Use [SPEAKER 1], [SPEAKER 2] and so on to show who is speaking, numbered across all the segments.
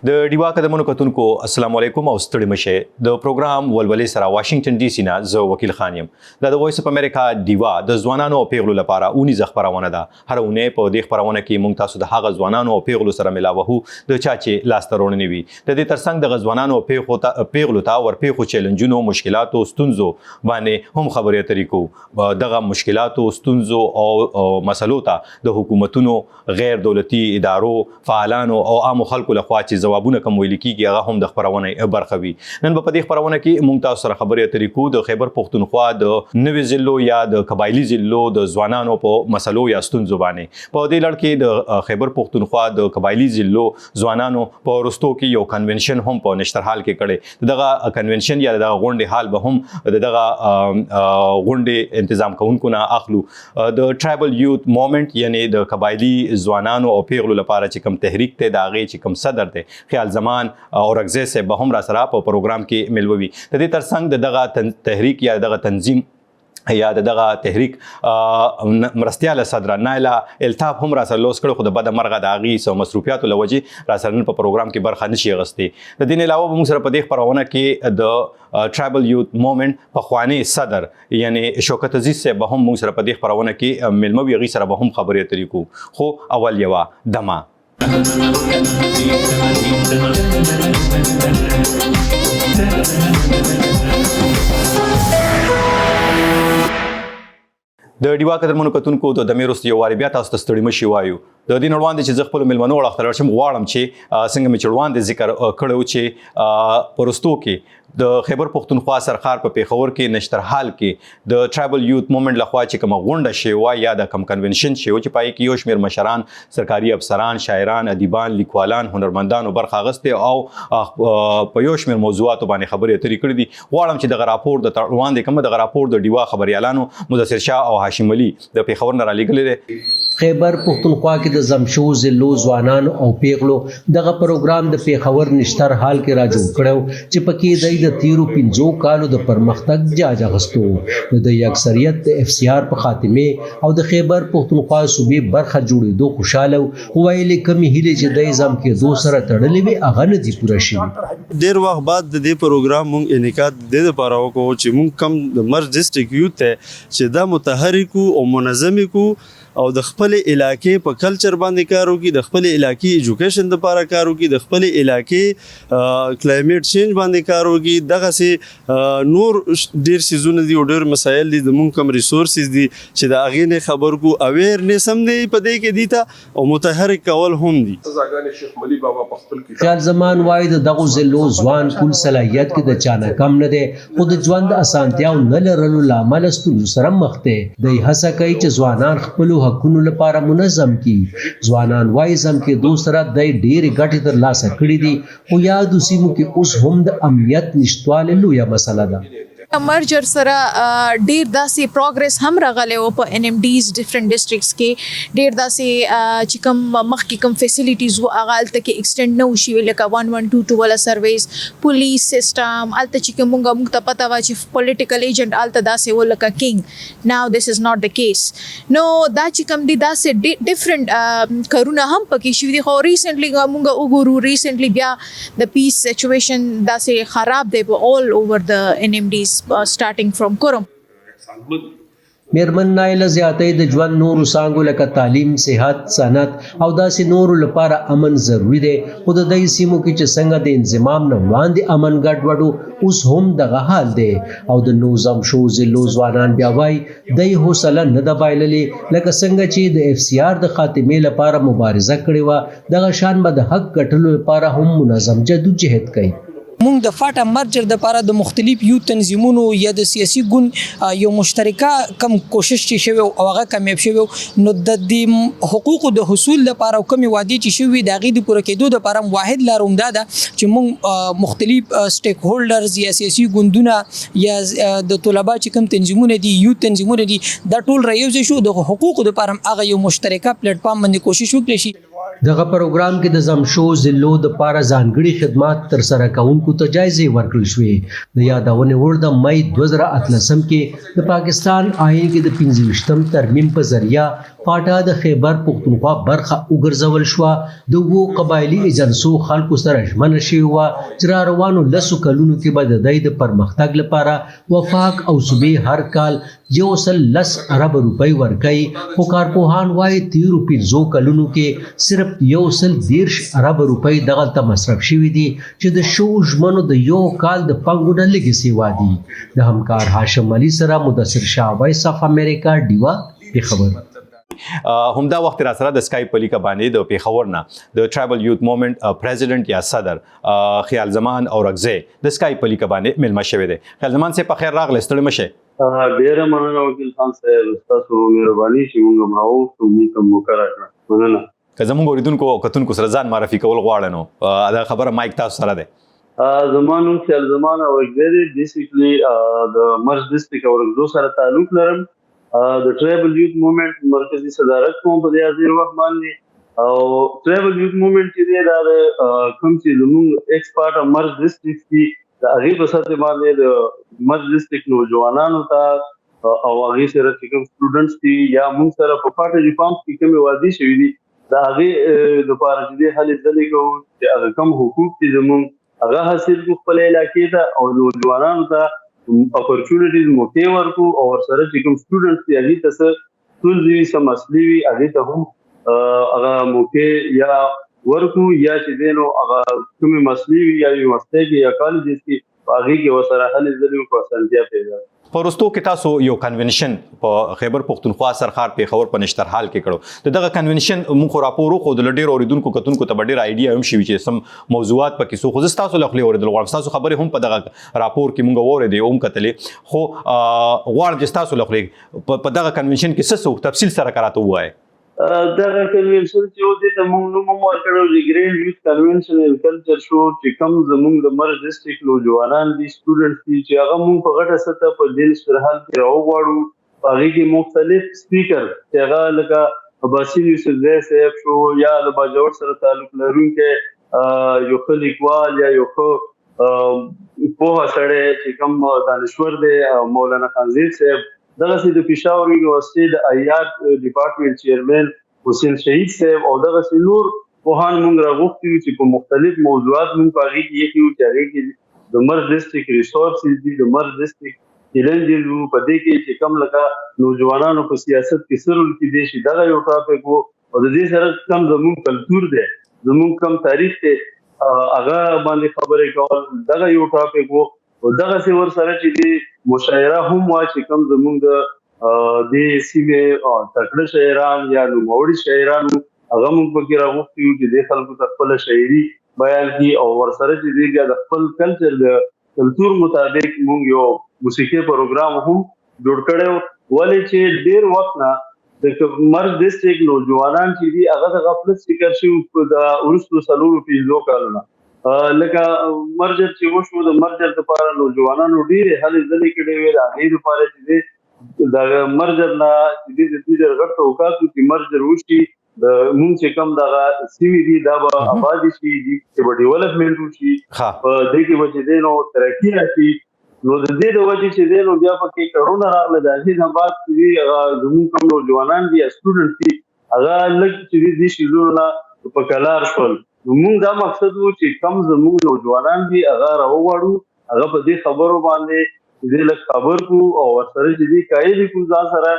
[SPEAKER 1] د ډیوا قدمونو کتونکو السلام علیکم او ستړي مشه د پروګرام ولولې سره واشنگټن ډي سي نه زه وکیل خان یم د وایس اف امریکا ډیوا د ځوانانو او پیغلو لپاره اونیزه خبرونه ده هر اونۍ په دې خبرونه کې موږ تاسو د هغه ځوانانو او پیغلو سره ملاوهو د چا چې لاس ترونه وي د دې ترڅنګ د ځوانانو او پیغلو ته ورپېښو چیلنجونو مشکلاتو ستونزو باندې هم خبرې اترې کوو دغه مشکلاتو ستونزو او مسلو ته د حکومتونو غیر دولتي ادارو فعالانو او عامو خلکو لخوا چې جوابونه کوم ویل کیږي هغه هم د خبرونه برخه وي نن په دې خبرونه کې موږ تاسو سره خبرې اترې کوو د خیبر پښتونخوا د نوې ضلعو یا د قبایلی ضلعو د ځوانانو په مسلو یا ستونزو باندې په دې لړ کې د خیبر پښتونخوا د قبایلی ضلعو ځوانانو په ورستو کې یو کنونشن هم په نشترحال کې کړي دغه کنونشن یا دغه غونډې حال به هم دغه غونډې تنظیم کوونکو نه اخلو د ټرایبل یوث موومېنټ یعنی د قبایلی ځوانانو او پیغلو لپاره چې کوم تحریک ته داغه چې کوم صدر ته خیال زمان اورګزی سے به هم را سره په پروګرام کې ملوي د دې ترڅنګ دغه تحریک یا دغه تنظیم یا دغه تحریک مرستیاله صدر نایلا التاف هم را سره لوس کړو خو د بد مرغه د اغي سو مصروفیاتو لوجه را سره په پروګرام کې برخه نشي غستې د دې علاوه موږ سره په دې خبرونه کې د ټرایبل یوث موومېنټ په خواني صدر یعنی شوکت عزیز سے به هم موږ سره په دې خبرونه کې ملموي غي سره به هم خبرې اترې کوو خو اول یوا دما د ډیوا قدرمنو کتونکو د دمیروست یو واری بیا تاسو ته ستړي مشي وایو د دې نړوان چې ز خپل ملمنو وړاندې لرشم غواړم چې څنګه می چړوان د ذکر کړو چې پرستو کې د خیبر پښتونخوا سرخار په پیښور کې نشترحال کې د ټرایبل یوث موومېنټ لخوا چې کوم غونډه شوی یا د کوم کنونشن شوی چې پای کې یو شمېر مشران سرکاري افسران شاعران ادیبان لیکوالان هنرمندانو برخه اخیسته او په یو شمېر موضوعاتو باندې خبرې اترې کړې دي غواړم چې دغه راپور د روان دي کوم دغه راپور د ډیوا خبريالانو مدثر شاه او هاشم علي د پیښور نه را لېږلې دي
[SPEAKER 2] خیبر پښتونخوا کې د زمشو ضلعو ځوانانو او پیغلو دغه پروګرام د پیښور نشترحال کې را جوړ کړو چې پکې د تیرو 15 کالو د پرمختګ جاج اخیستو د اکثریت د اف سی آر په خاتمه او د خیبر پښتونخوا صوبې برخه جوړېدو خوشاله ویلې کمی هلي چې د نظام کې دو سره تړلې وي هغه نه دي پوره شوي
[SPEAKER 3] ډیر وخت بعد د دې پروګرام مونږ انعقاد د لپاره وکړو چې مونږ کم د مرز ډسټریکټ یوث ته چې دا متحرک او منظم کو او د خپل علاقې په کلچر باندې کار وکړي د خپل علاقې ایجوکیشن لپاره کار وکړي د خپل علاقې کلایمیټ چینج باندې کار وکړي دغه سي نور ډیر سيزونه دي او ډیر مسایل دي د مونږ کم ریسورسز دي چې د اغې نه خبر کو اویرنس هم دی په دې کې دي ته او متحرک کول هم دي
[SPEAKER 4] ځاګانې شیخ ملي بابا په خپل کې
[SPEAKER 2] خیال زمان وای د دغه ضلعو ځوان کل صلاحیت کې د چانه کم نه دي خو د ژوند اسانتیاو نه لرلو لامل ستونزو سره مخ دي د هڅه کوي چې ځوانان خپل حقونو لپاره منظم کی ځوانان وایزم کې دوسرا د ډېری ګټې تر لاسه کړې دي خو یادو سیمو کې اوس هم د امنیت نشټواله لویه مسله ده
[SPEAKER 5] مرجر سره ډیر داسې پروګرس هم راغلی و په ان ام ډیز ډیفرنٹ ډسټریکټس کې ډیر داسې چې کوم مخکې کوم فیسیلیټیز و هغه هلته کې ایکسټینډ نه وشي لکه 1122 والا سرویس پولیس سیسټم هلته چې کوم موږ ته پته وه چې پولیټیکل ایجنټ هلته داسې و لکه کینګ ناو دس از ناٹ د کیس نو دا چې کوم دي داسې ډیفرنٹ کارونه هم پکې شوي دي خو ریسنټلی موږ وګورو ریسنټلی بیا د پیس سچویشن داسې خراب دی په آل اوور د ان ام ډیز starting from Kurum.
[SPEAKER 2] میرمن نایله زیاتې د ژوند نورو څانګو لکه تعلیم صحت صنعت او داسې نورو لپاره امن ضروری دی خو د دې سیمو کې چې څنګه د انضمام نه وړاندې امن ګډوډو اوس هم دغه حال دی او د نوزم شو ضلعو ځوانان بیا وایي د حوصله نه ده بایللې لکه څنګه چې د اف سی آر د خاتمې لپاره مبارزه کړې وه دغه شان به د حق ګټلو لپاره هم منظم جدوجهد کوي
[SPEAKER 6] مونږ د فاټا مرجر د لپاره د مختلف یو تنظیمونو یا د سیاسي ګوند یو مشترکه کم کوشش چې شوی او هغه کامیاب شوی نو د دې حقوقو د حصول لپاره او کمی وادي چې شوی د غي د پوره کېدو لپاره واحد لار عمده ده چې مونږ مختلف سټیک هولډرز یا سیاسي ګوندونه یا د طلبه چې کوم تنظیمونه دي یو تنظیمونه دي دا ټول رايوځي شو د حقوقو لپاره هغه یو مشترکه پلیټ فارم باندې کوشش وکړي شي
[SPEAKER 2] دغه پروګرام کې د زمشو ضلعو د پاره ځانګړي خدمات تر سره کوونکو ته جایزې ورکړل شوې. د یادونې وړ د مئی 2018 کې د پاکستان آئین کې د 25م ترمیم په ذریعہ پاټا د خیبر پختونخوا برخه وګرځول شو. د وو قبایلی ایجنسو خلکو سره ژمنه شوې وه چې را روانو 10 کلونو کې به د دوی د پرمختګ لپاره وفاق او صوبې هر کال 110 ارب روپۍ ورکوي، خو کارپوهان وایي تیرو 15 کلونو کې صرف 110 ارب روپۍ دغلته مصرف شوي دي چې د شو ژمنو د یو کال د پنګو نه لږې سیوا دي. د همکار هاشم علي سره مدثر شاه، وایس اف امریکا، ډیوا، پیښور.
[SPEAKER 1] همدا وخت را سره د سکایپ په لیکه باندې د پیښور نه د ټرایبل یوث موومېنټ پریزیډنټ یا صدر خیال زمان اورګزی د سکایپ په لیکه باندې ملما شوی دی. خیال زمان صاحب په خیر راغلی، ستړي مشه.
[SPEAKER 3] ډیره مننه وکیل خان صاحب، تاسو مهرباني چې موږ مراو موږ ته موقع راکړه. مننه.
[SPEAKER 1] که زموږ اوریدونکو او کتونکو سره ځان معرفي کول غواړئ نو دا خبره مایک تاسو سره ده.
[SPEAKER 3] زما نوم خیال زمان اورګزی دی. بیسیکلی د مرز ډسټریکټ اورګزو سره تعلق لرم. د ټرایبل یوث موومېنټ مرکزی صدارت کوم په دې حاضر وخت باندې. او ټرایبل یوث موومېنټ چې دی دا کوم چې زموږ ایکسپارټ مرز ډسټریکټ دی د هغې په سطح باندې د مرز ډسټریکټ نوجوانانو ته او هغې سره چې کوم سټوډنټس دي یا موږ سره په پاټه ریفارمز کې کومې وعدې شوي دي د هغې لپاره چې دی هلې ځلې کوو چې هغه کوم حقوق دي زموږ هغه حاصل کړو خپلې علاقې ته او نوجوانانو ته اپورچونټیز موقع ورکو او ورسره چې کوم سټوډنټس دي هغې ته څه ستونزې وي څه مسلې وي هغې ته هم هغه موقع یا ورکو یا چې دی نو هغه کومې مسلې وي یا یونیورسټۍ کې یا کالجز کې هغې کې ورسره هلې ځلې وکړو اسانتیا پیدا.
[SPEAKER 1] په وروستو کې تاسو یو کنونشن په خیبر پختونخوا سرخار پیښور په نشترحال کې کړو. دغه کنونشن موږ راپور وکړو د ډېرو اوریدونکو کتونکو ته ډېر آیډیا هم شوي چې سم موضوعات پکې څو خو زه ستاسو له خولې اورېدل غواړم. ستاسو خبرې هم په دغه راپور کې موږ واورېدې هم کتلې، خو غواړم چې ستاسو له خولې په دغه کنونشن کې څه تفصیل سره راته ووایئ.
[SPEAKER 3] دغه کنونشن چې و دې ته موږ نوم هم ورکړی و د ګرینډ یوث کنونشن اینډ کلچر شو چې کوم زموږ د مرز ډسټریکټ نوجوانان دي سټوډنټس دي چې هغه موږ په غټه سطح په دې نشترحال کې راوغواړو. په هغې کې مختلف سپیکر چې هغه لکه باسین یوسفزی صاحب شو یا له باجوړ سره تعلق لرونکی یو ښه لیکوال یا یو ښه پوهه سړی چې کوم دانشور دی مولانا خانزیر صاحب، دغسې د پېښور یونیورسټۍ د آیات ډپارټمنټ چیرمن حسین شهید صاحب او دغسې نور پوهان موږ راغوښتي وو چې په مختلف موضوعات موږ په هغې کې ایښي وو چې هغې کې د مرز ډسټریکټ ریسورسز دي، د مرز ډسټریکټ چیلنجز وو، په دې کې چې کوم لکه نوجوانانو په سیاست کې څه رول کیدی شي دغه یو ټاپک و. او د دې سره کوم زموږ کلتور دی زموږ کوم تاریخ دی هغه باندې خبرې کول دغه یو ټاپک و. او دغسې ورسره چې د مشاعره هم وه چې کوم زموږ د دې سیمې تکړه شاعران یا نوموړي شاعران هغه موږ پکې راغوښتي وو چې دې خلکو ته خپله شاعري بیان کړي او ورسره چې دوی بیا د خپل کلچر د کلتور مطابق موږ یو موسیقي پروګرام هم جوړ کړی و. ولې چې ډېر وخت نه د مرز ډسټریکټ نوجوانان چې دي هغه د غفلت شکار شوي د وروستو 4-5 کالونه. لکه مرجر چې وشو د مرجر لپاره نوجوانانو ډېرې هلې ځلې کړې وې د هغې لپاره چې دی د مرجر نه چې دی د دوی ډېر غټ توقعات وو چې مرجر وشي د مونږ چې کوم دغه سیمې دي دا به ابادې شي چې به ډیولپمنټ وشي په دې کې به چې دی نو ترقي راشي. نو د دې د وجې چې دی نو بیا پکې کرونا راغله د هغې نه بعد چې دي هغه زمونږ کوم نوجوانان دي یا سټوډنټ دي هغه لږ چې دي دې شیزونو نه په کلار شول. موږ دا مقصد وو چې کم زموږ نوجوانان دي هغه راوغواړو هغه په دې خبرو باندې دې لږ خبر کړو او ورسره چې دې قایل کړو ځان سره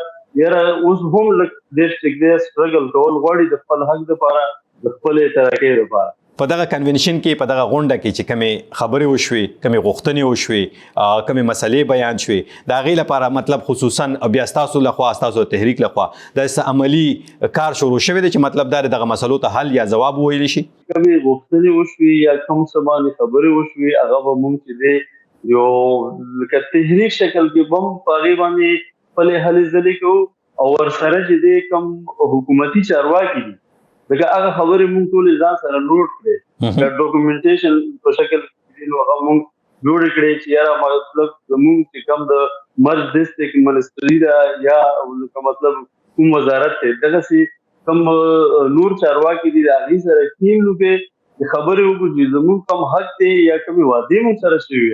[SPEAKER 3] یاره اوس هم لږ ډېر سټرګل کول غواړي د خپل حق دپاره د خپلې ترقۍ دپاره.
[SPEAKER 1] په دغه کنونشن کې په دغه غونډه کې چې کومې خبرې وشوې کومې غوښتنې وشوې کومې مسلې بیان شوې د هغې لپاره مطلب خصوصا بیا ستاسو لخوا ستاسو تحریک لخوا داسې عملي کار شروع شوی دی چې مطلب دا دغه مسلو ته حل یا ځواب وویلی شي.
[SPEAKER 3] کومې غوښتنې وشوې یا کوم څه باندې خبرې وشوې هغه به مونږ چې دی یو لکه تحریک شکل کې به هم په هغې باندې خپلې هلې ځلې کوو او ورسره چې دی کوم حکومتي چارواکي دي لکه هغه خبرې مونږ ټولې ځان سره نوټ کړې د ډاکومنټیشن په شکل کې نو هغه مونږ جوړې کړې چې یاره مطلب زمونږ چې کوم د مرز ډسټریکټ منسټري ده یا مطلب کوم وزارت دی دغسې کوم نور چارواکي دي د هغې سره کینو کې خبرې وکړو چې زموږ کوم حق دی یا کومې وعدې موږ سره شوي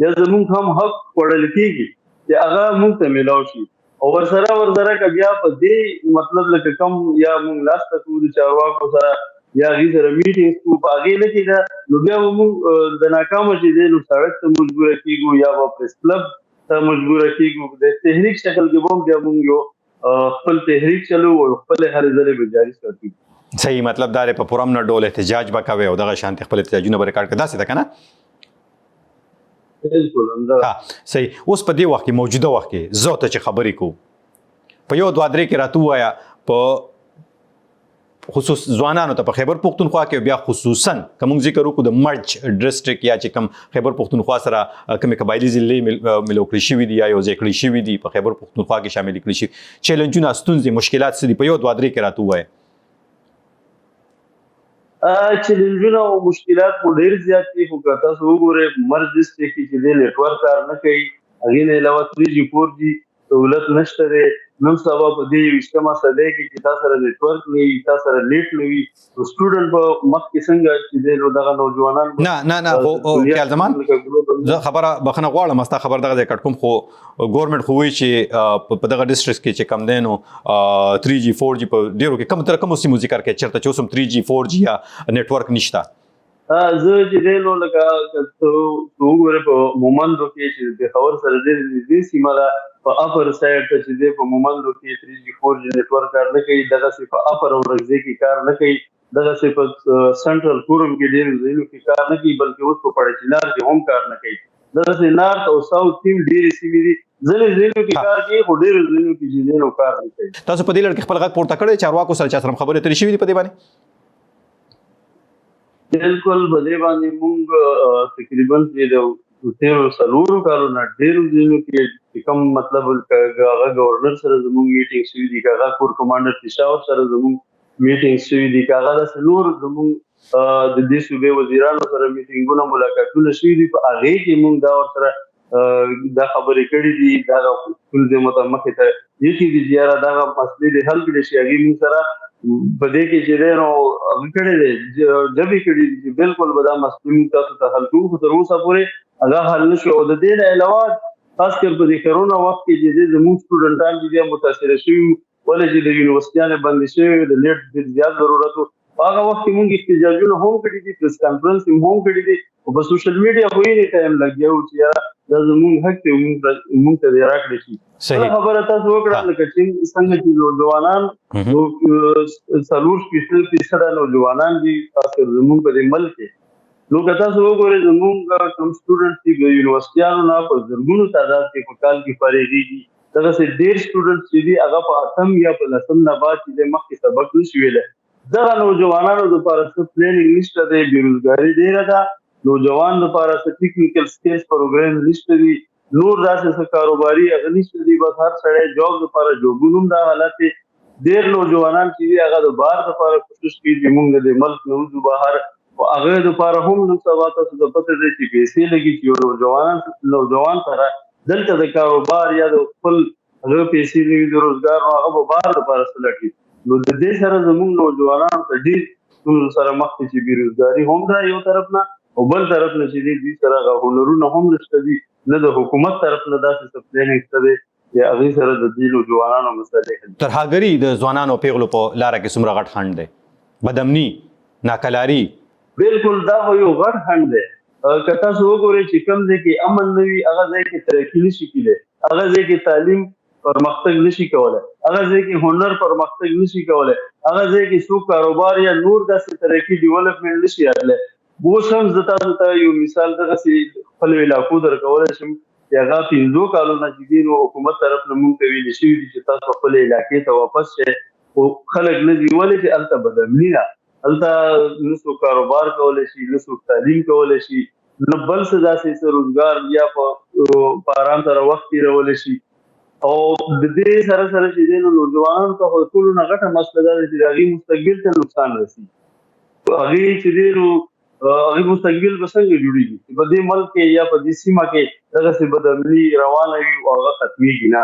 [SPEAKER 3] یا زموږ هم حق خوړل کېږي چې هغه موږ ته میلاو شي او ورسره که بیا په دې مطلب لکه کم یا موږ لاسته کوو د چارواکو سره یا هغې سره میټینګ کوو په هغې نه کېده نو بیا به موږ د ناکامه چې دی نو سړک ته مجبوره کېږو یا به پریس کلب ته مجبوره کېږو د تحریک شکل کې به هم بیا موږ یو خپل تحریک چلو او خپل هر ځلې به جاري ساتو.
[SPEAKER 1] صحیح مطلب دا په پرامن ډول احتجاج وکوي او دغه شانتي خپل احتجاجونه به ریکارډ کړي داسې ده که نه؟
[SPEAKER 3] بالکل همدا
[SPEAKER 1] صحیح. اوس په دې وخت کې موجوده وخت کې زه ته چې خبرې کوو په یو دوه درې کې راته ووایه په خصوص ځوانانو ته په خیبر پښتونخوا کې بیا خصوصا که موږ ذکر وکړو د مرج ډسټرک یا چې کوم خیبر پښتونخوا سره کومې قبایلي ضلعې ملو کړي شوي دي یا یو ځای کړي شوي دي په خیبر پښتونخوا کې شامل کړي شوي چیلنجونه ستونزې مشکلات څه دي په یو دوه درې کې راته ووایه.
[SPEAKER 3] چیلنجونه او مشکلات خو ډېر زیات دي خو که تاسو وګورئ مرج ډسټرک کې چې دی نیټورک کار نه کوي هغې نه علاوه 3G 4G سهولت نشته دی نن سبا په دې 20مه صدۍ کې چې تا سره نیټورک نه وي تا سره نیټ نه وي نو سټوډنټ به مخکې څنګه چې دی نو دغه نوجوانان
[SPEAKER 1] نه خو خیال زمان زه خبره بخښنه غواړم ستا خبر دغه ځای کټ کوم خو ګورنمنټ خو وایي چې په دغه ډسټرکټ کې چې کم دی نو 3G 4G په ډېرو کې کوم تر کومو سیمو ذکر کوي چېرته چې اوس هم 3G 4G یا نیټورک نشته.
[SPEAKER 3] زه چې دی نو لکه وګورئ په مومندو کې چې پېښور سره ډېر نږدې سیمه ده په اپر سایډ ته چې دی په مومندو کې 3G 4G نیټورک کار نه کوي دغسې په اپر او رګزې کې کار نه کوي دغسې په سنټرل کورم کې ډېرو ځایونو کې کار نه کوي بلکې اوس په پړچینار کې هم کار نه کوي دغسې نارت او ساوث کې ډېرې سیمې دي ځینې ځایونو کې کار کوي خو ډېرو ځایونو کې چې دی نو کار نه کوي.
[SPEAKER 1] تاسو په دې لړ کې خپل غږ پورته کړی چارواکو سره چا سره خبرې اترې شوي دي په دې باندې؟
[SPEAKER 3] بالکل په دې باندې موږ تقریبا د تیرو څلورو کالونو ډېرو ځایونو کې کوم مطلب هغه ګورنر سره زموږ میټینګ شوي دي که هغه کور کمانډر پېښور سره زموږ میټینګ شوي دي که هغه داسې نور زموږ د دې صوبې وزیرانو سره میټینګونه ملاقاتونه شوي دي په هغې کې موږ دا ورسره دا خبرې کړي دي دغه ستونزې مخې ته ایښي دي چې یاره دغه مسلې دې حل کړي شي هغې موږ سره په دې کې چې دی نو هغه کړی دی ډبې کړي دي چې بالکل به دا مسلې موږ تاسو ته حل کوو خو تر اوسه پورې هغه حل نه شو او د دې نه علاوه خاص کر په دې کرونا وخت کې چې دی زموږ سټوډنټان چې دی متاثره شوي ولې چې د یونیورسټیانې بندې شوې د نیټ ډېر زیات ضرورت و په هغه وخت کې موږ احتجاجونه هم کړي دي پریس کانفرنس هم کړي دي او په سوشل میډیا خو یې ټایم لګیا و چې یاره دا زموږ حق دی موږ ته دې راکړی شي. خبره تاسو وکړه لکه چې څنګه چې نوجوانان 40% نوجوانان دي خاص کر زموږ په دې ملک کې نو که تاسو وګورئ زموږ کوم سټوډنټ دي د یونیورسټیانو نه په زرګونو تعداد کې په کال کې فارغېږي دغسې ډېر سټوډنټ چې دي هغه په 8م یا په 10م نه بعد چې دی مخکې سبق نشي ویلی دغه نوجوانانو دپاره څه پلانینګ نشته دی بېروزګاري ډېره ده نوجوان دپاره څه ټیکنیکل سکیلز پروګرام نشته دي نور داسې څه کاروباري هغه نشته دي بس هر سړی جاب دپاره جوبونه هم دا حالت دی ډېر نوجوانان چې دي هغه د بهر دپاره کوشش کوي چې موږ د ملک نه وځو بهر هغه دپاره هم نن سبا تاسو ته پته دی چې پیسې لګي چې یو نوجوان سره دلته د کاروبار یا د خپل هغه پیسې لګي د روزګار نو هغه به بهر دپاره څه لټوي نو د دې سره زموږ نوجوانانو ته ډېر ستونزو سره مخ دي چې بېروزګاري هم ده یو طرف نه او بل طرف نه چې دوی سره هغه هنرونه هم نشته دي نه د حکومت طرف نه داسې څه پلانینګ شته دی چې هغې سره د دې نوجوانانو مسلې حل
[SPEAKER 1] ترهګري د ځوانانو پیغلو په لاره کې څومره غټ خنډ دی بدامني ناکلاري
[SPEAKER 3] بالکل دا خو یو غټ خنډ دی که تاسو وګورئ چې کوم ځای کې امن نه وي هغه ځای کې ترقي نشي کیدی هغه ځای کې تعلیم پرمختګ نشي کولی هغه ځای کې هنر پرمختګ نشي کولی هغه ځای کې څوک کاروبار یا نور داسې ترقي ډیولپمنټ نشي راتلی اوس هم زه تاسو ته یو مثال دغسې خپلو علاقو درکولی شم چې هغه 5 کالونه چې دي نو حکومت طرف نه موږ ته ویلي شوي دي چې تاسو خپلې علاقې ته واپس شئ خو خلک نه دي ولې چې هلته بدامني ده هلته نه څوک کاروبار کولی شي نه څوک تعلیم کولی شي نه بل څه داسې څه روزګار یا په ارام سره وخت تېرولی شي او د دې سره سره چې دی نو نوجوانانو ته خو ټولو نه غټه مسله دا ده چې د هغې مستقبل ته نقصان رسي هغې چې دی نو هغې مستقبل به څنګه جوړېږي چې په دې ملک کې یا په دې سیمه کې دغسې بدامني روانه وي او هغه ختمېږي نه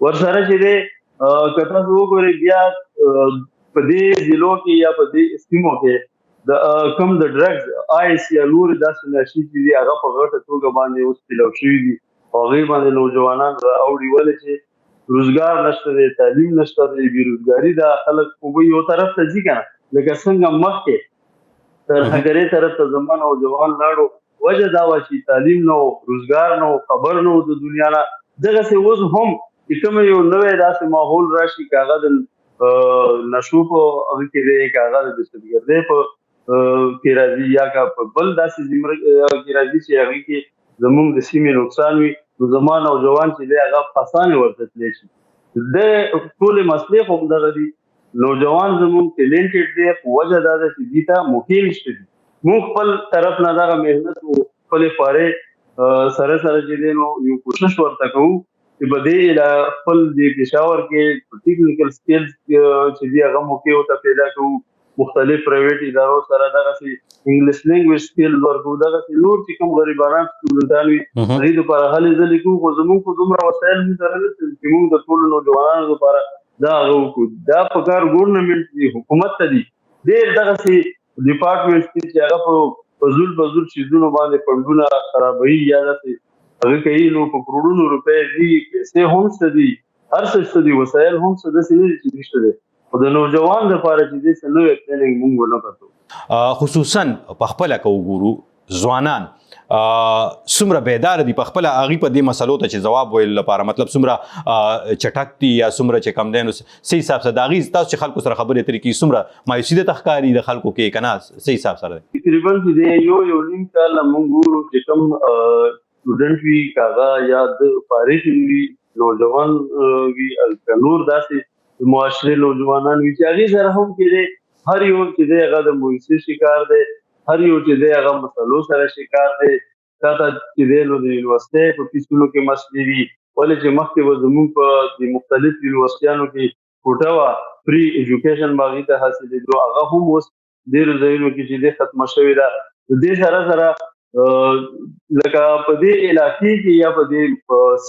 [SPEAKER 3] ورسره چې دی که تاسو وګورئ بیا
[SPEAKER 7] په دې ضلعو کې یا په دې سیمو کې د کم د ډرګز آیس یا نور داسې نشي چې دي هغه په غټه توګه باندې اوس پلو شوي دي او هغې باندې نوجوانان راوړي ولې چې روزګار نشته دی، تعلیم نشته دی، بېروزګاري ده، خلک خو یو طرف ته ځي که نه لکه څنګه مخکې ترهګرۍ طرف ته زمانه او جوان لاړو. وجه دا وه چې تعلیم نه و، روزګار نه و، خبر نه و د دنیا نه. دغسې اوس هم چې کوم یو نوی داسې ماحول راشي که هغه د نشو په هغه کې دی، که هغه د دهشتګردۍ په کې راځي یا که په بل داسې زمره کې راځي چې هغې کې زموږ د سیمې نقصان وي، نو زما نوجوان چې دی هغه په اسانه ورته تللی شي. د ټولې مسلې خو همدغه دي. نوجوان زموږ ټیلنټډ دی، خو وجه دا ده چې دوی ته موقع نشته دي. موږ خپل طرف نه دغه محنت او خپلې خوارې سره چې دی نو یو کوشش ورته کوو چې په دې خپل د پېښور کې په ټیکنیکل سکیلز چې دي هغه موقع ورته پیدا کوو. مختلف پرایویټ ادارو سره دغسې انګلیش لینګویج سکیل ورکوو. دغسې نور چې کوم غریبانان سټوډنټان وي هغوی دپاره هلې ځلې کوو، خو زموږ خو دومره وسایل موږ سره نشته چې موږ د ټولو نوجوانانو دپاره دا هغه وکړو. دا په کار ګورنمنټ دی، حکومت ته دي. ډېر دغسې ډپارټمنټس دي چې هغه په فضول چیزونو باندې فنډونه خرابوي یا داسې هغه کوي، نو په کروڑونو روپۍ دي، پیسې هم شته دي، هر څه شته دي، وسایل هم شته، داسې نه دي چې نشته دی. خو د نوجوان دپاره چې دی څه نوی پلانینګ موږ ونه کړو.
[SPEAKER 1] خصوصا په خپله که وګورو ځوانان څومره بیداره دي په خپله هغوی په دې مسلو ته چې ځواب ویلو لپاره، مطلب څومره چټک دي یا څومره چې کم دی نو څه حساب سره د هغوی تاسو چې خلکو سره خبرې اترې کوي څومره مایوسي درته ښکاري د خلکو کې که نه څه حساب سره دی؟
[SPEAKER 7] تقریبا چې دی یو نیم کال موږ ګورو چې کوم سټوډنټ وي که هغه یا د فارغ وي، نوجوان وي، که نور داسې معاشرې نوجوانان وي چې هغې سره هم چې دی هر یو چې دی هغه د مویسي شکار دی، هر یو چې دی هغه مسلو سره شکار دی. تا ته چې دی نو د یونیورسټۍ په فیسونو کې مسلې وي، ولې چې مخکې به زموږ په د مختلف یونیورسټیانو کې کوټه وه، فري ایجوکیشن به هغې ته حاصلېدو، هغه هم اوس ډېرو ځایونو کې چې دی ختمه شوې ده. د دې سره سره لکه په دې علاقې کې یا په دې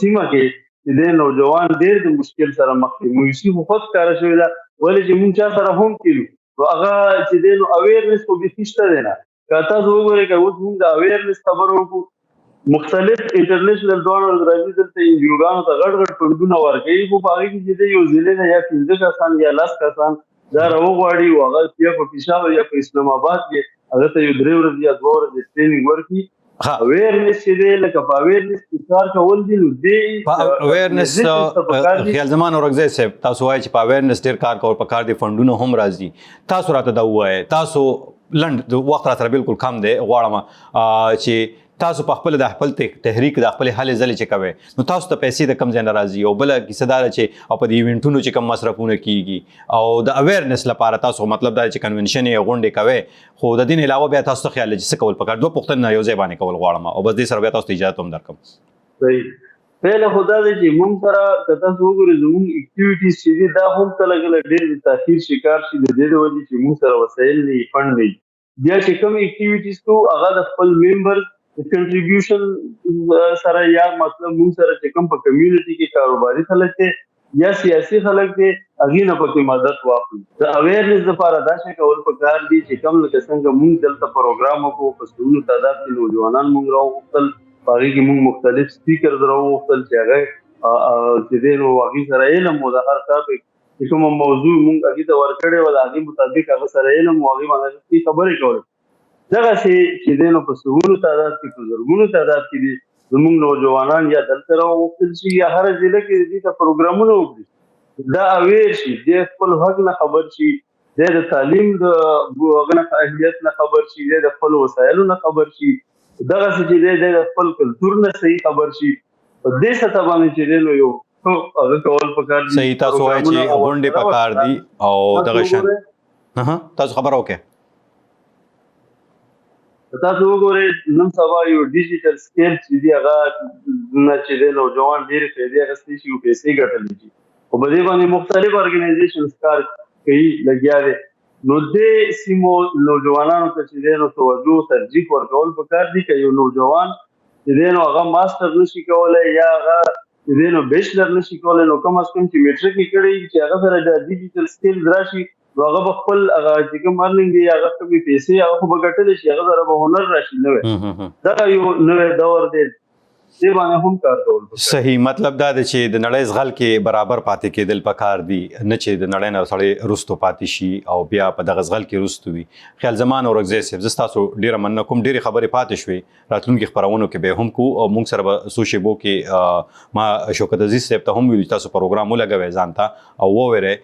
[SPEAKER 7] سیمه کې چې دی نوجوان ډېر د مشکل سره مخ دی. مویسي خو خود ښکاره شوې ده، ولې چې موږ چا سره هم کېلو نو هغه چې دی نو اویرنس خو بیخي شته دی نه. که تاسو وګورئ که اوس موږ د اویرنس خبره وکړو، مختلف انټرنیشنل ډونرز راځي دلته انجیوګانو ته غټ فنډونه ورکوي، خو په هغې کې چې دی یو ضلع نه یا 15 کسان یا 10 کسان دا راوغواړي او هغه یا په پېښور یا په اسلام آباد کې هغه ته یو 3 ورځې یا 2 ورځې ټریننګ ورکړي. اویرنس چې دی لکه په اویرنس کې کار کول دي، نو دې
[SPEAKER 1] په اویرنس خیال زمان اورګزی صاحب تاسو وایئ چې په اویرنس ډېر کار کول پکار دی، فنډونه هم راځي. تاسو راته دا ووایئ، تاسو لنډ وخت را سره بالکل کم دی، غواړم چې تاسو په خپل د خپل تحریک د خپل هلې ځلې چې کوئ نو تاسو ته پیسې د کم ځای نه راځي، او بله کیسه دا ده چې او په دې ایونټونو چې کم مصرفونه کیږي او د اویرنس لپاره تاسو مطلب دا چې کنونشن یې غونډې کوئ، خو د دې نه علاوه بیا تاسو ته خیال دی چې څه کول پکار؟ 2 پوښتنې یو ځای باندې کول غواړم او بس دې سره بیا تاسو ته اجازه هم درکړم.
[SPEAKER 7] صحیح. پهله خو دا دی چې موږ سره که تاسو وګورئ زموږ اکټیویټیز چې دي دا هم کله کله ډېر د تاخیر شکار شي، د دې د وجې چې موږ سره وسایل نه وي، فنډ نه وي. بیا چې کوم اکټیویټیز کوو هغه د خپل ممبرز کنټریبیوشن سره یا مطلب موږ سره چې کوم په کمیونټي کې کاروباري خلک دي یا سیاسي خلک دي هغې نه پکې مدد واخلو. د اویرنس دپاره دا شی کول پکار دي چې کوم لکه څنګه موږ دلته پروګرام وکړو، په سلونو تعداد کې نوجوانان موږ راوغوښتل، په هغې کې موږ مختلف سپیکرز راوغوښتل چې هغه چې دی نو هغې سره علم و د هر ټاپک چې کومه موضوع موږ هغې ته ورکړې وه د هغې مطابق هغه سره علم و هغې باندې خبرې کولې. دغسې چې دی نو په سلونو تعداد کې په زرګونو تعداد کې دي زموږ نوجوانان یا دلته راوغوښتل شي یا هره ضلع کې دې ته پروګرامونه وکړي، دا اویر شي، دی خپل حق نه خبر شي، دی د تعلیم د هغه نه اهمیت نه خبر شي، دی د خپلو وسایلو نه خبر شي، دغسې چې دی د خپل کلتور نه صحیح خبر شي. په دې سطح باندې چې دی نو یو هغه کول پکار دي.
[SPEAKER 1] صحیح. تاسو وایئ چې غونډې پکار دي او دغه شان تاسو خبره وکړئ.
[SPEAKER 7] تاسو وګورئ نن سبا یو ډیجیټل سکیل چې دی هغه نه چې دی نوجوان ډېرې فایدې اخیستی شي او پیسې ګټلی شي، خو په دې باندې مختلف ارګنایزیشنز کار کوي، لګیا دی. نو دې سیمو نوجوانانو ته چې دی نو توجه ترجیح ورکول پکار دي. که یو نوجوان چې دی نو هغه ماسټر نشي کولی یا هغه چې دی نو بیچلر نشي کولی، نو کم از کم چې میټرک یې کړی چې هغه سره د ډیجیټل سکیلز راشي نو هغه به خپل هغه چې کوم ارننګ دی هغه کومې پیسې هغه خو به ګټلی شي هغه سره به هنر راشي نوی دا یو نوی دور دی دې باندې هم کار کول
[SPEAKER 1] صحیح مطلب دا دی چې د نړۍ زغل کې برابر پاتې کېدل پکار دي نه چې د نړۍ نه سړی رستو پاتې شي او بیا په دغه زغل کې رستو وي خیال زمان اورګزی صاحب زه ستاسو ډیره مننه کوم ډیرې خبرې پاتې شوې راتلونکي خپرونو کې به هم کو او موږ سره به څو شیبو کې ما شوکت عزیز صاحب ته هم ویل تاسو پروګرام ولګوئ ځان ته او وویرئ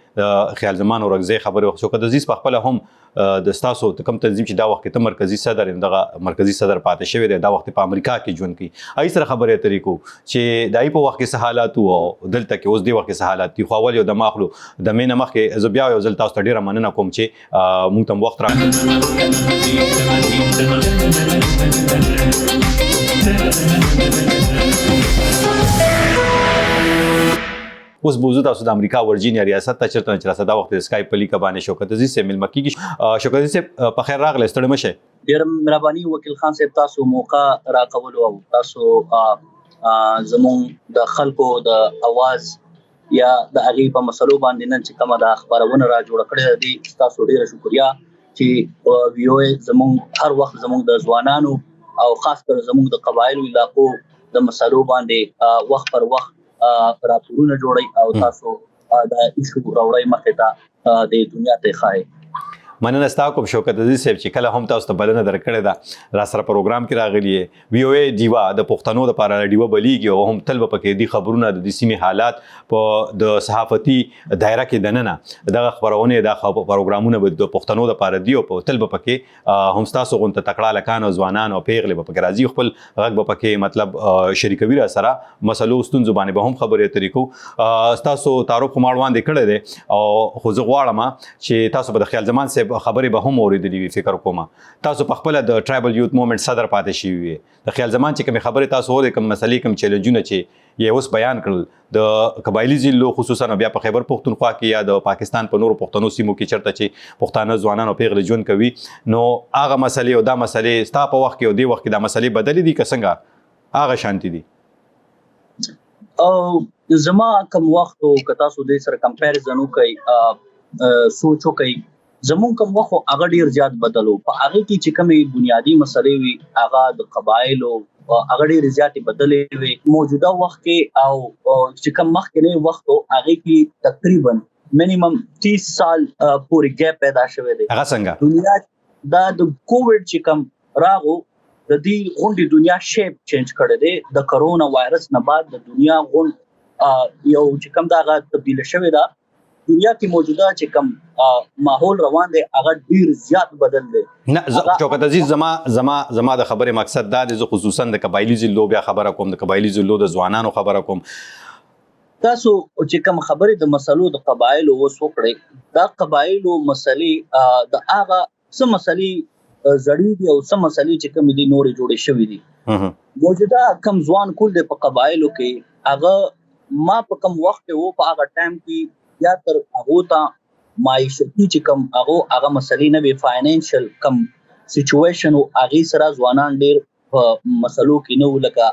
[SPEAKER 1] خیال زمان اورګزی خبرې شوکت عزیز په خپله هم د ستاسو کوم تنظیم چې دا وخت ته مرکزی صدر دغه مرکزی صدر پاتې شوی دی دا وخت په امریکا کې ژوند کوي ای سره خبرې طریقو چې دای په وخت کې څه حالات او دلته کې اوس دی وخت کې څه حالات دي خو اول یو د ماخلو د مینه مخ کې زه بیا یو ځل تاسو ته ډیره مننه کوم چې موږ ته وخت اوس بوزو تاسو د امریکا ورجینیا ریاست ته چرته چې راسه دا وخت د اسکایپ په لیکه باندې شوکت عزیز سے ملما کیږي شوکت عزیز سے په خیر راغله ستړي مشه
[SPEAKER 8] ډیر مهرباني وکیل خان صاحب تاسو موقع راکولو او تاسو زمون د خلکو د اواز یا د هغه په مسلو باندې نن چې کومه د خبرونه را جوړ کړې دي تاسو ډیر شکریا چې وی او ای زمون هر وخت زمون د ځوانانو او خاص کر زمون د قبایلو علاقو د مسلو باندې وخت پر وخت راپورونه جوړي او تاسو د ایشو راوړی مخه ته د دنیا ته خای
[SPEAKER 1] مننه ستاسو کوم شوکت عزیز صاحب چې کله هم تاسو ته بلنه درکړې ده را سره پروګرام کې راغلی وی او ای دیوا د پښتنو د لپاره دیوا بلیږي او هم تل په کې دي خبرونه د سیمې حالات په د صحافتي دایره کې دننه دغه خبرونه د پروګرامونه د پښتنو د لپاره دی او په تل په کې هم تاسو غونته تکړه لکان او ځوانان او پیغله په کې راځي خپل غږ په کې مطلب شریکوي را سره مسلو ستونزو باندې به هم خبرې طریقو تاسو تعارف کومړوان د کړه دي او خو زه غواړم چې تاسو په خیال زمان صاحب خبرې به هم اوریدلې وي فکر کوم تاسو په خپل د ټرایبل یوت موومېنټ صدر پاتې شوی د خیال زمان چې کوم خبرې تاسو ورې کوم مسلې کوم چیلنجونه چې یې اوس بیان کړل د قبایلی ضلعو خصوصا بیا په خیبر پختونخوا کې یا د پاکستان په نورو پښتنو سیمو کې چرته چې پښتانه ځوانان او پیغلې ژوند کوي نو هغه مسلې او دا مسلې ستا په وخت کې او دی وخت کې دا مسلې بدلې دي که څنګه هغه شانتي دي
[SPEAKER 8] او زما کوم وخت او که تاسو دې سره کمپیریزن وکړئ سوچ وکړئ زمون کوم وخت هغه ډیر زیات بدلو په هغه کې چې کومې بنیادی مسلې وي هغه د قبایلو هغه ډیر زیات بدلې وي موجوده وخت کې او چې کوم مخکنی وخت هغه کې تقریبا مینیمم 30 سال پورې ګیپ پیدا شوه دی
[SPEAKER 1] هغه څنګه
[SPEAKER 8] دنیا دا د کووډ چې کوم راغو د دې غونډې دنیا شیپ چینج کړی دی د کرونا وایرس نه بعد د دنیا غونډ یو چې کوم دا تبدیل شوه دا دنیا کې موجوده چې کوم ماحول روان دی هغه ډیر زیات بدل دی
[SPEAKER 1] نه شوکت عزیز زما د خبرې مقصد دا دی خصوصا د قبایلی ضلعو بیا خبره کوم د قبایلی ضلعو د ځوانانو خبره کوم
[SPEAKER 8] تاسو چې کوم خبرې د مسلو د قبایلو وسوکړي دا قبایلو مسلې د هغه څه مسلې زړې دي او څه مسلې چې کوم دي نورې جوړې شوې دي موجوده کم ځوان کول د په قبایلو کې هغه ما په کم وخت وو په هغه ټایم کې یا تر هغه ته معیشتي چې کم هغه مسلې نه وي فاینانشل کم سچويشن او هغه سره ځوانان ډیر مسلو کې نو لکه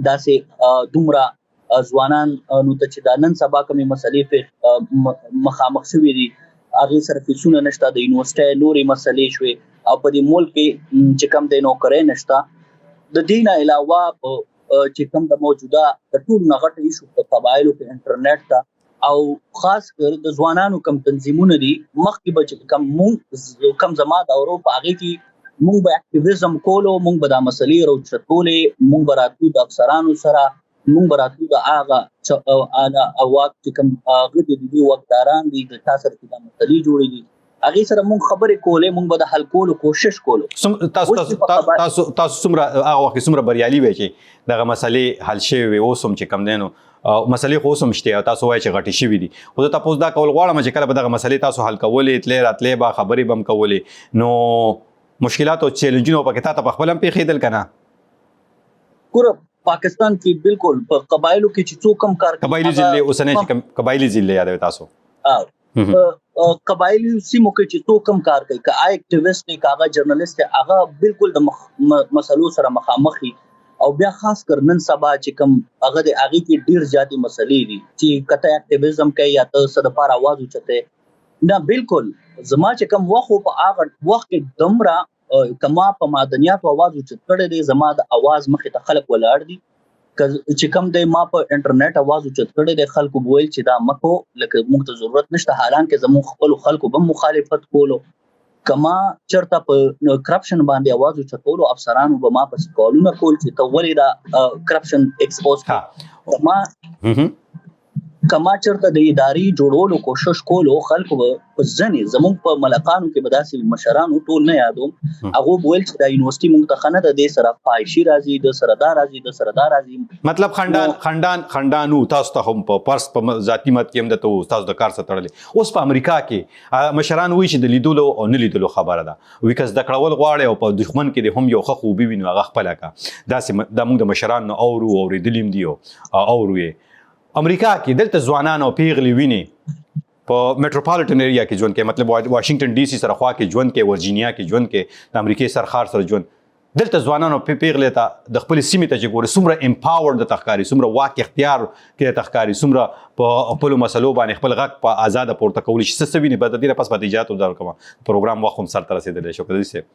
[SPEAKER 8] داسې دومره ځوانان نو ته چې د نن سبا کومې مسلې په مخامخ شوي دي هغه سره فیسونه نشته د یونیورسيټي نوري مسلې شوي او په دې ملک کې چې کم د نوکرۍ نشته د دین علاوه چې کم د موجوده د ټول نغټ ایشو په قبایلو کې انټرنیټ ته او خاص کر د ځوانانو کم تنظیمونه دي مخکې به کم زما د اروپا هغه کې مونږ به اکټیویزم کولو مونږ به د مسلې راوچتولې مونږ به راتلو د افسرانو سره مونږ به راتلو د هغه اواق چې کم هغه د دې وقداران دي د تاسو سره د مسلې جوړې دي هغه سره مونږ خبرې کولې مونږ به د حل کولو کوشش کولو
[SPEAKER 1] تاسو څومره هغه وخت څومره بریالي وي چې دغه مسلې حل شوي اوس هم چې کم دینو مسلې خو سم شته تاسو وایي چې غټي شوي دي خو ته تاسو دا کول غواړم چې کله به دغه مسلې تاسو حل کولې تلې راتلې با خبرې بم کولې نو مشکلات او چیلنجونه په کته په خپل هم پیښېدل کنه
[SPEAKER 8] ګور پاکستان کې بالکل په قبایلو کې چې څوک کم کار
[SPEAKER 1] قبایلی ضلع اوسنه چې قبایلی ضلع یاد تاسو
[SPEAKER 8] قبایلی سیمو کې چې څوک کم کار کوي که اکټیویسټ نه کاغه جرنالست هغه بالکل د مسلو سره مخامخي او بیا خاص کر نن سبا چې کوم هغه د هغه کې ډیر زیاتې مسلې دي چې کته اکټیویزم کوي یا ته صد پر आवाज اوچته نه بالکل زما چې کوم وخت په هغه وخت کې دمرا کما په معدنیات او आवाज اوچت کړي دي زما د आवाज مخې ته خلک ولاړ دي چې کوم د ما په انټرنیټ आवाज اوچت کړي دي خلکو وویل چې دا مکو لکه موږ ته ضرورت نشته حالانکه زموږ خپل خلکو به مخالفت کولو کما چرته په کرپشن باندې आवाज اوچتولو افسرانو به ما په کولونه کول چې ته ولې دا کرپشن ایکسپوز کما چرته د اداري جوړولو کوشش کولو خلکو په ځنې زموږ په ملقانو کې به داسې مشرانو ټول نه یادوم هغه ویل چې دا یونیورسيټي موږ ته خنه د دې سره فایشي راځي د سردار راځي
[SPEAKER 1] مطلب خندانو تاسو ته هم په پرس په ذاتی مت کې هم د تاسو د کار سره تړلې اوس په امریکا کې مشران وایي چې د لیدلو او نه لیدلو خبره ده وکړه د کړهول غواړي او په دښمن کې هم یو خو به ویني هغه خپل کا داسې د موږ د مشران اوریدلیم دیو اوروي امریکا کې دلته ځوانان او پیغلي ویني په میټروپولیټن ایریا کې ژوند کې مطلب واشنگټن ډي سي سره خوا کې ژوند کې ورجینیا کې ژوند کې د امریکای سرخار سره ژوند دلته ځوانان او پیغلي ته د خپل سیمې ته چې ګوري څومره امپاورډ د تخکاری څومره واک اختیار کې تخکاری څومره په خپل مسلو باندې خپل غږ په آزاد پورته کول شي څه ویني به د دې پس پاتې جاتو در کوم پروګرام وخت هم سره رسیدلی شو کله سي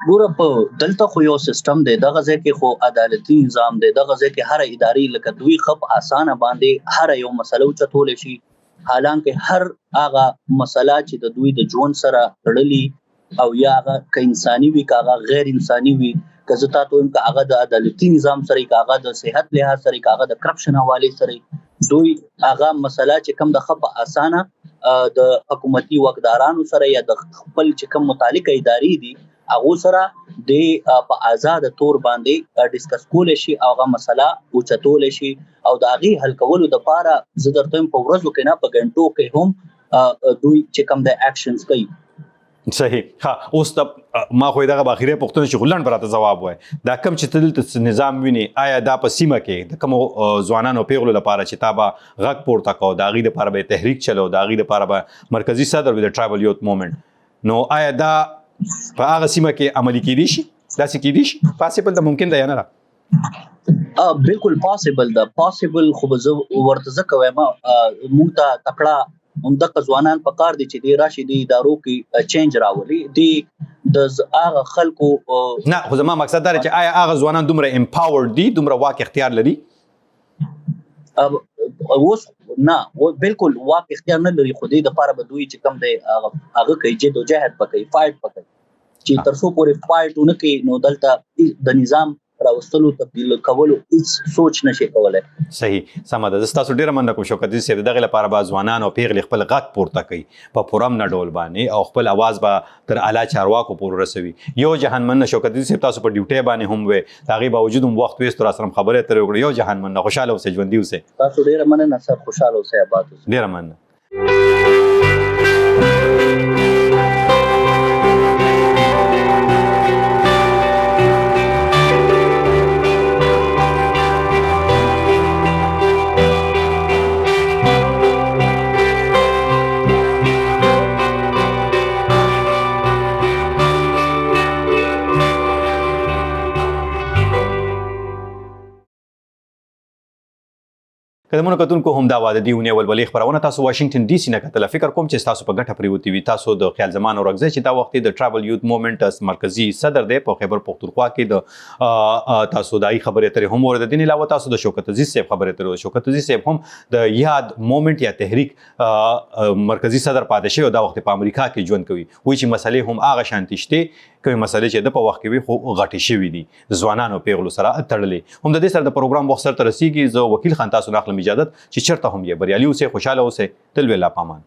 [SPEAKER 8] ګوره په دلته خو یو سیستم دی دغه ځکه خو عدالتي نظام دی دغه ځکه هر اداري لکه دوی خپ اسانه باندې هر یو مسله چتول شي حالانکه هر هغه مسله چې د دوی د ژوند سره تړلي او یا هغه ک انساني وي کاغه غیر انساني وي کزه تاسو هم کاغه د عدالتي نظام سره کاغه د صحت لحاظ سره کاغه د کرپشن حواله سره دوی هغه مسله چې کم د خپ اسانه د حکومتي وکدارانو سره یا د خپل چې کم متعلق اداري دي هغه سره د په آزاد تور باندې ډیسکس کول شي هغه مسله او چتول شي او د هغه حل کولو د لپاره زه درته په ورځو کې نه په غنټو کې هم دوی چې کوم د اکشنز کوي
[SPEAKER 1] صحیح ها اوس ما خو دغه باخیره پښتون چې غلند براته جواب وای دا کم چې تدلته نظام ویني آیا دا په سیمه کې د کوم ځوانانو پیغلو لپاره چې تابا غږ پورته کو دا غي لپاره به تحریک چلو دا غي لپاره به مرکزی صدر د ټرایبل یوت موومېنټ نو آیا دا په هغه سیمه کې عملي کېدی شي داسې کېدی شي پاسبل ده ممکن ده یا نه
[SPEAKER 8] بالکل پاسبل ده پاسبل خو زه ورته ځکه وایم موږ ته تکړه همدغه ځوانان په کار دي چې د راشي د ادارو کې چینج راولي د هغه خلکو
[SPEAKER 1] نه خو زما مقصد دا چې آیا هغه ځوانان دومره امپاورډ دي دومره واک اختیار لري
[SPEAKER 8] اوس نه بالکل واک اختیار نه لري خو دې د لپاره به دوی چې کم دی هغه کوي چې جدوجہد پکې فایټ پکې چې تر څو پورې فایټ ونکړي نو دلته د نظام راوستلو تبدیل کولو هیڅ سوچ نشي کولای
[SPEAKER 1] صحیح سم ده زستا سو ډیره مننه کوم شوکت دې دغه لپاره با ځوانان او پیغلي خپل غږ پورته کوي په پورم نه ډول باندې او خپل आवाज با تر اعلی چارواکو پور رسوي یو جهان من شوکت دې تاسو په ډیوټي باندې هم وي تاغي باوجود هم وخت وېست را سره خبره تر وګړي یو جهان من خوشاله اوسې ژوندۍ اوسې
[SPEAKER 8] تاسو ډیره مننه سر خوشاله اوسې آباد اوسې
[SPEAKER 1] ډیره مننه قدمونو کتونکو هم دا واده دیونه ولولې خبرونه تاسو واشنگټن ډي سي نه کتل فکر کوم چې تاسو په ګټه پریوتی وي تاسو د خیال زمان او رغزه چې دا وخت د ټرایبل یوت موومېنټ مرکزی صدر دی په خیبر پختونخوا کې د تاسو دای خبره ترې هم ورته دین علاوه تاسو د شوکت عزیز صاحب خبره ترې شوکت عزیز صاحب هم د یاد موومېنټ یا تحریک مرکزی صدر پاتې شوی دا وخت په امریکا کې ژوند کوي وایي چې مسلې هم هغه شانتي شته کومې مسلې چې د په وخت کې وي خو غټي شوی دي ځوانانو پیغلو سره تړلې هم د دې سره د پروګرام وخت سره رسیدي زه وکیل خان تاسو ناخلم اجازه چې چرته هم یې بریالي اوسې خوشاله اوسې تل ویلا پامان